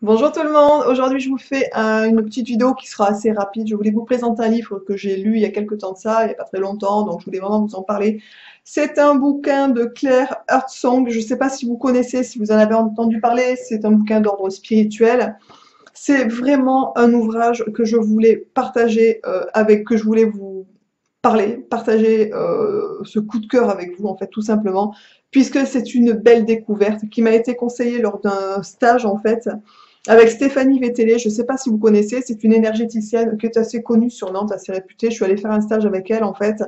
Bonjour tout le monde, aujourd'hui je vous fais une petite vidéo qui sera assez rapide. Je voulais vous présenter un livre que j'ai lu il y a quelques temps de ça, il n'y a pas très longtemps, donc je voulais vraiment vous en parler. C'est un bouquin de Claire Heartsong, je ne sais pas si vous connaissez, si vous en avez entendu parler, c'est un bouquin d'ordre spirituel. C'est vraiment un ouvrage que je voulais partager que je voulais vous partager ce coup de cœur avec vous en fait tout simplement, puisque c'est une belle découverte qui m'a été conseillée lors d'un stage en fait avec Stéphanie Vétélé. Je ne sais pas si vous connaissez, c'est une énergéticienne qui est assez connue sur Nantes, assez réputée. Je suis allée faire un stage avec elle en fait.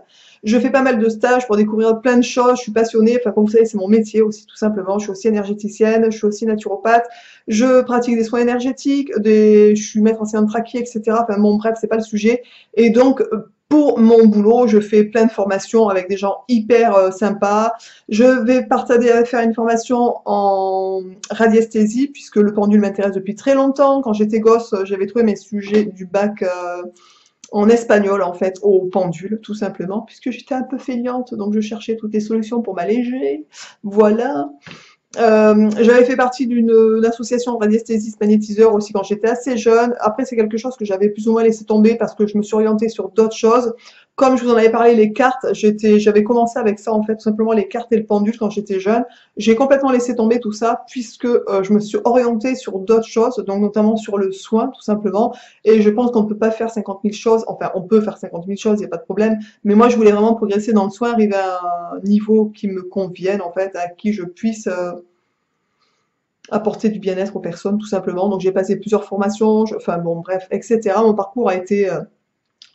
Je fais pas mal de stages pour découvrir plein de choses, je suis passionnée, enfin comme vous savez c'est mon métier aussi tout simplement. Je suis aussi énergéticienne, je suis aussi naturopathe, je pratique des soins énergétiques, je suis maître ancien de trachée, etc. Enfin bon bref, c'est pas le sujet. Et donc pour mon boulot, je fais plein de formations avec des gens hyper sympas. Je vais faire une formation en radiesthésie, puisque le pendule m'intéresse depuis très longtemps. Quand j'étais gosse, j'avais trouvé mes sujets du bac en espagnol, en fait, au pendule, tout simplement, puisque j'étais un peu feignante, donc je cherchais toutes les solutions pour m'alléger. Voilà. J'avais fait partie d'une association radiesthésiste magnétiseur aussi quand j'étais assez jeune. Après, c'est quelque chose que j'avais plus ou moins laissé tomber parce que je me suis orientée sur d'autres choses. Comme je vous en avais parlé, les cartes, j'avais commencé avec ça en fait, tout simplement les cartes et le pendule quand j'étais jeune. J'ai complètement laissé tomber tout ça puisque je me suis orientée sur d'autres choses, donc notamment sur le soin tout simplement. Et je pense qu'on ne peut pas faire 50 000 choses, enfin on peut faire 50 000 choses, il n'y a pas de problème. Mais moi, je voulais vraiment progresser dans le soin, arriver à un niveau qui me convienne en fait, à qui je puisse apporter du bien-être aux personnes, tout simplement. Donc j'ai passé plusieurs formations, enfin bon, bref, etc. Mon parcours a été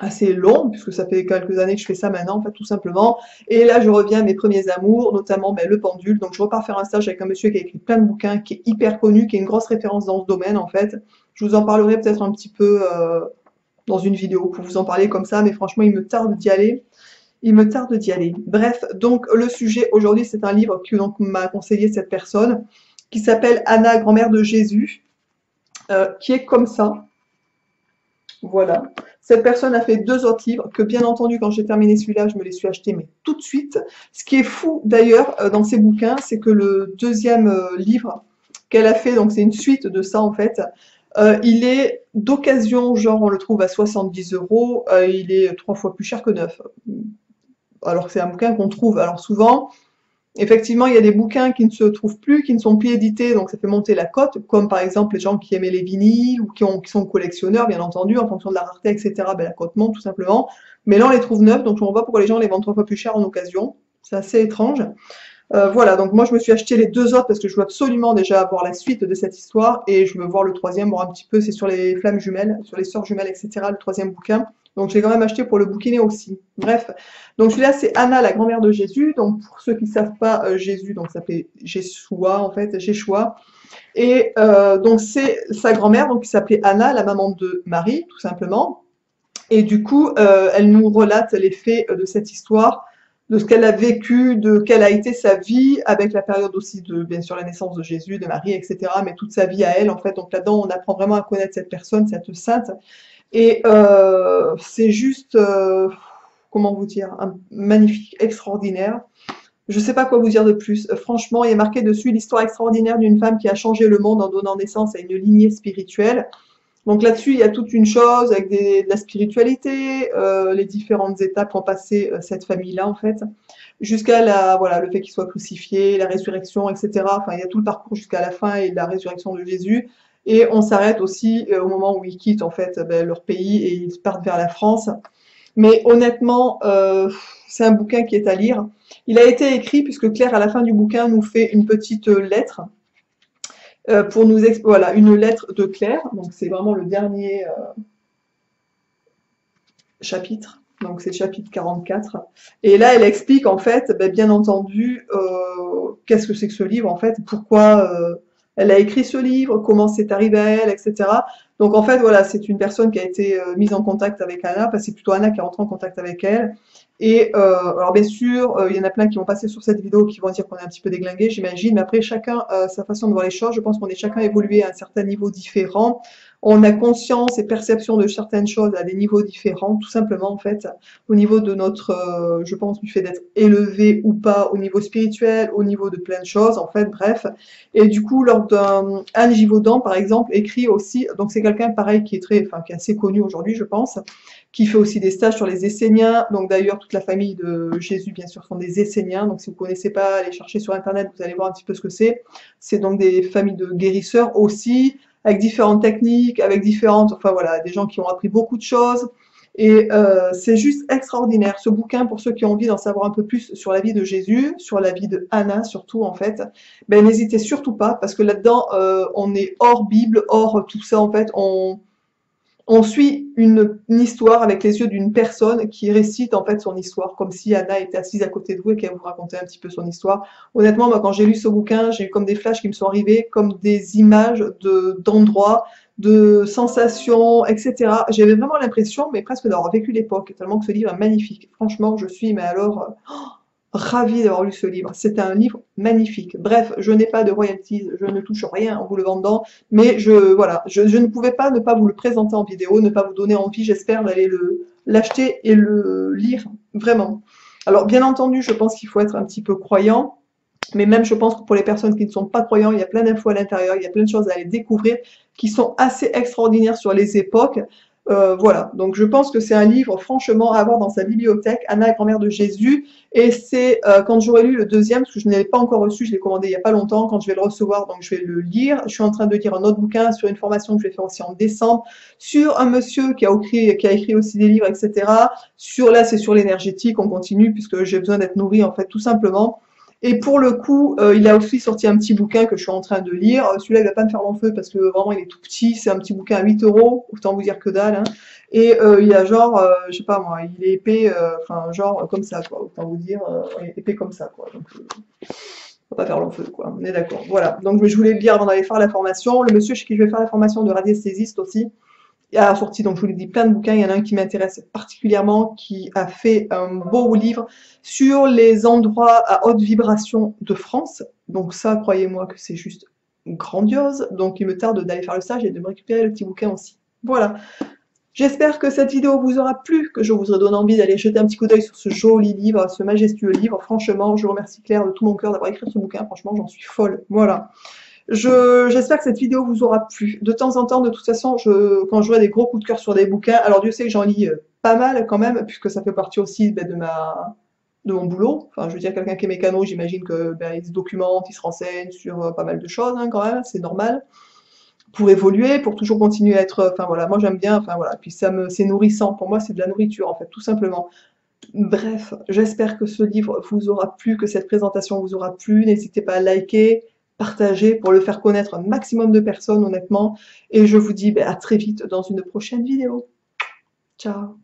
assez long, puisque ça fait quelques années que je fais ça maintenant, en fait, tout simplement. Et là, je reviens à mes premiers amours, notamment le pendule. Donc je repars faire un stage avec un monsieur qui a écrit plein de bouquins, qui est hyper connu, qui est une grosse référence dans ce domaine, en fait. Je vous en parlerai peut-être un petit peu dans une vidéo pour vous en parler comme ça, mais franchement, il me tarde d'y aller. Il me tarde d'y aller. Bref, donc le sujet aujourd'hui, c'est un livre que donc m'a conseillé cette personne, qui s'appelle Anna, grand-mère de Jésus, qui est comme ça. Voilà. Cette personne a fait deux autres livres que, bien entendu, quand j'ai terminé celui-là, je me les suis achetés, mais tout de suite. Ce qui est fou, d'ailleurs, dans ces bouquins, c'est que le deuxième livre qu'elle a fait, donc c'est une suite de ça, en fait, il est d'occasion, genre on le trouve à 70 euros, il est 3 fois plus cher que neuf. Alors que c'est un bouquin qu'on trouve. Alors souvent, effectivement, il y a des bouquins qui ne se trouvent plus, qui ne sont plus édités, donc ça fait monter la cote, comme par exemple les gens qui aimaient les vinyles ou qui sont collectionneurs, bien entendu, en fonction de la rareté, etc. Ben, la cote monte tout simplement. Mais là, on les trouve neufs, donc je ne vois pas pourquoi les gens les vendent 3 fois plus cher en occasion. C'est assez étrange. Voilà, donc moi je me suis acheté les deux autres parce que je veux absolument déjà voir la suite de cette histoire et je veux voir le troisième, voir un petit peu, c'est sur les flammes jumelles, sur les sœurs jumelles, etc. le troisième bouquin. Donc je l'ai quand même acheté pour le bouquiner aussi. Bref, donc celui-là c'est Anna, la grand-mère de Jésus. Donc pour ceux qui ne savent pas, Jésus, donc ça s'appelait Jéshua en fait, Jéshua. Et donc c'est sa grand-mère, donc qui s'appelait Anna, la maman de Marie, tout simplement. Et du coup, elle nous relate les faits de cette histoire, de ce qu'elle a vécu, de quelle a été sa vie, avec la période aussi de, bien sûr, la naissance de Jésus, de Marie, etc. Mais toute sa vie à elle, en fait. Donc là-dedans, on apprend vraiment à connaître cette personne, cette sainte. Et c'est juste, comment vous dire, un magnifique, extraordinaire. Je ne sais pas quoi vous dire de plus. Franchement, il est marqué dessus l'histoire extraordinaire d'une femme qui a changé le monde en donnant naissance à une lignée spirituelle. Donc là-dessus, il y a toute une chose avec de la spiritualité, les différentes étapes qu'ont passé cette famille-là, en fait, jusqu'à voilà, le fait qu'il soit crucifié, la résurrection, etc. Enfin, il y a tout le parcours jusqu'à la fin et la résurrection de Jésus. Et on s'arrête aussi au moment où ils quittent, en fait, leur pays et ils partent vers la France. Mais honnêtement, c'est un bouquin qui est à lire. Il a été écrit, puisque Claire, à la fin du bouquin, nous fait une petite lettre pour nous voilà, une lettre de Claire, donc c'est vraiment le dernier chapitre, donc c'est le chapitre 44, et là elle explique en fait, ben, bien entendu, qu'est-ce que c'est que ce livre en fait, pourquoi elle a écrit ce livre, comment c'est arrivé à elle, etc. Donc en fait voilà, c'est une personne qui a été mise en contact avec Anna, parce que c'est plutôt Anna qui est rentrée en contact avec elle, Et alors bien sûr, il y en a plein qui vont passer sur cette vidéo qui vont dire qu'on est un petit peu déglingué, j'imagine, mais après chacun sa façon de voir les choses. Je pense qu'on est chacun évolué à un certain niveau différent. On a conscience et perception de certaines choses à des niveaux différents, tout simplement en fait, au niveau de notre, je pense, du fait d'être élevé ou pas, au niveau spirituel, au niveau de plein de choses, en fait, bref. Et du coup, lors d'un Anne Givaudan, par exemple, écrit aussi, donc c'est quelqu'un pareil qui est très, enfin, qui est assez connu aujourd'hui, je pense, qui fait aussi des stages sur les Esséniens. Donc d'ailleurs, toute la famille de Jésus, bien sûr, sont des Esséniens. Donc si vous connaissez pas, allez chercher sur Internet, vous allez voir un petit peu ce que c'est. C'est donc des familles de guérisseurs aussi, avec différentes techniques, avec différentes, enfin voilà, des gens qui ont appris beaucoup de choses. Et c'est juste extraordinaire. Ce bouquin, pour ceux qui ont envie d'en savoir un peu plus sur la vie de Jésus, sur la vie de Anna surtout en fait, ben n'hésitez surtout pas, parce que là-dedans, on est hors Bible, hors tout ça en fait. On suit une histoire avec les yeux d'une personne qui récite en fait son histoire, comme si Anna était assise à côté de vous et qu'elle vous racontait un petit peu son histoire. Honnêtement, moi, quand j'ai lu ce bouquin, j'ai eu comme des flashs qui me sont arrivés, comme des images d'endroits, de sensations, etc. J'avais vraiment l'impression, mais presque d'avoir vécu l'époque, tellement que ce livre est magnifique. Franchement, je suis, mais alors, ravie d'avoir lu ce livre. C'est un livre magnifique. Bref, je n'ai pas de royalties, je ne touche rien en vous le vendant, mais voilà, je ne pouvais pas ne pas vous le présenter en vidéo, ne pas vous donner envie, j'espère, d'aller l'acheter et le lire, vraiment. Alors, bien entendu, je pense qu'il faut être un petit peu croyant, mais même je pense que pour les personnes qui ne sont pas croyants, il y a plein d'infos à l'intérieur, il y a plein de choses à aller découvrir qui sont assez extraordinaires sur les époques. Voilà, donc je pense que c'est un livre franchement à avoir dans sa bibliothèque, Anna, grand-mère de Jésus, et c'est quand j'aurai lu le deuxième, parce que je ne l'avais pas encore reçu, je l'ai commandé il n'y a pas longtemps, quand je vais le recevoir, donc je vais le lire. Je suis en train de lire un autre bouquin sur une formation que je vais faire aussi en décembre, sur un monsieur qui a écrit aussi des livres, etc. Là, c'est sur l'énergétique, on continue, puisque j'ai besoin d'être nourrie, en fait, tout simplement. Et pour le coup, il a aussi sorti un petit bouquin que je suis en train de lire. Celui-là, il va pas me faire long feu parce que vraiment, il est tout petit. C'est un petit bouquin à 8 euros. Autant vous dire que dalle. Hein. Et il a genre, je sais pas moi, il est épais, enfin genre comme ça, quoi. Autant vous dire, épais comme ça, quoi. Donc, va pas faire long feu, quoi. On est d'accord. Voilà. Donc, je voulais le lire avant d'aller faire la formation. Le monsieur chez qui je vais faire la formation de radiesthésiste aussi, a sorti, donc je vous l'ai dit, plein de bouquins. Il y en a un qui m'intéresse particulièrement, qui a fait un beau livre sur les endroits à haute vibration de France. Donc ça, croyez-moi que c'est juste grandiose. Donc il me tarde d'aller faire le stage et de me récupérer le petit bouquin aussi. Voilà. J'espère que cette vidéo vous aura plu, que je vous ai donné envie d'aller jeter un petit coup d'œil sur ce joli livre, ce majestueux livre. Franchement, je remercie Claire de tout mon cœur d'avoir écrit ce bouquin. Franchement, j'en suis folle. Voilà. J'espère que cette vidéo vous aura plu. De temps en temps, de toute façon, quand j'aurai des gros coups de cœur sur des bouquins, alors Dieu sait que j'en lis pas mal quand même, puisque ça fait partie aussi ben, de mon boulot. Enfin, je veux dire, quelqu'un qui est mécano, j'imagine que ben, il se documente, il se renseigne sur pas mal de choses hein, quand même, c'est normal. Pour évoluer, pour toujours continuer à être, enfin voilà, moi j'aime bien, enfin voilà, puis c'est nourrissant. Pour moi, c'est de la nourriture en fait, tout simplement. Bref, j'espère que ce livre vous aura plu, que cette présentation vous aura plu. N'hésitez pas à liker, partager pour le faire connaître un maximum de personnes, honnêtement. Et je vous dis ben, à très vite dans une prochaine vidéo. Ciao!